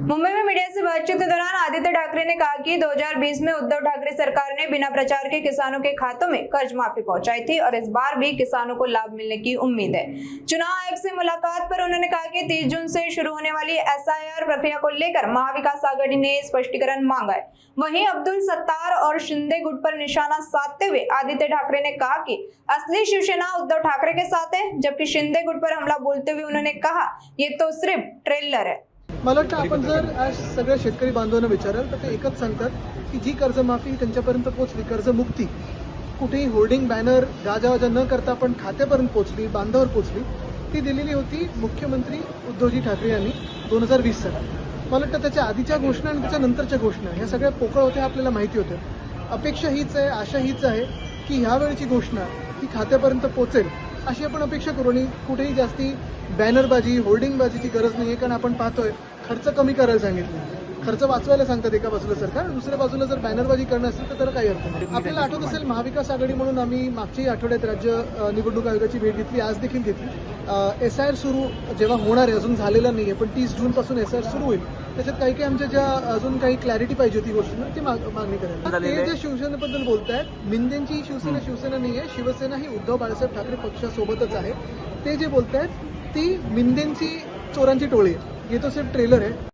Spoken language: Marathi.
मुंबई में मीडिया से बातचीत के दौरान आदित्य ठाकरे ने कहा कि 2020 में उद्धव ठाकरे सरकार ने बिना प्रचार के किसानों के खातों में कर्ज माफी पहुंचाई थी और इस बार भी किसानों को लाभ मिलने की उम्मीद है। चुनाव आयोग से मुलाकात पर उन्होंने कहा कि 30 जून से शुरू होने वाली SIR प्रक्रिया को लेकर महाविकास आघाड़ी ने स्पष्टीकरण मांगा है। वहीं अब्दुल सत्तार और शिंदे गुट पर निशाना साधते हुए आदित्य ठाकरे ने कहा कि असली शिवसेना उद्धव ठाकरे के साथ है, जबकि शिंदे गुट पर हमला बोलते हुए उन्होंने कहा ये तो सिर्फ ट्रेलर है। मला वाटतं आपण जर आज सगळ्या शेतकरी बांधवांना विचाराल तर ते एकच सांगतात की जी कर्जमाफी त्यांच्यापर्यंत पोहोचली, कर्जमुक्ती कुठेही होर्डिंग बॅनर गाजावाजा न करता आपण खात्यापर्यंत पोहोचली, बांधावर पोहोचली, ती दिलेली होती मुख्यमंत्री उद्धवजी ठाकरे यांनी 2020 साली। मला वाटतं त्याच्या आधीच्या घोषणा आणि त्याच्या नंतरच्या घोषणा ह्या सगळ्या पोकळ होत्या, आपल्याला माहिती होतं। अपेक्षा हीच आहे, आशा हीच आहे की ह्यावेळची घोषणा ही खात्यापर्यंत पोहोचेल अशी आपण अपेक्षा करू आणि कुठेही जास्ती बॅनरबाजी होर्डिंगबाजीची गरज नाही आहे। कारण आपण पाहतोय खर्च कमी करायला सांगितलं, खर्च वाचवायला सांगतात एका बाजूला सरकार, दुसऱ्या बाजूला जर बॅनरबाजी करणं असेल तर त्याला काही अर्थ नाही। आपल्याला आठवत असेल महाविकास आघाडी म्हणून आम्ही मागच्याही आठवड्यात राज्य निवडणूक आयोगाची भेट घेतली, आज देखील घेतली। SIR सुरू जेव्हा होणार आहे, अजून झालेला नाही आहे, पण 30 जून पासून SIR सुरू होईल। त्याच्यात काही आमच्या ज्या अजून काही क्लॅरिटी पाहिजे होती गोष्टींना ती मागणी करेल। ते जे शिवसेनेबद्दल बोलतायत, मिंदेंची शिवसेना नाही आहे, शिवसेना ही उद्धव बाळासाहेब ठाकरे पक्षासोबतच आहे। ते जे बोलतायत ती मिंदेंची चोरांची टोळी आहे, हे तो सिर्फ ट्रेलर आहे।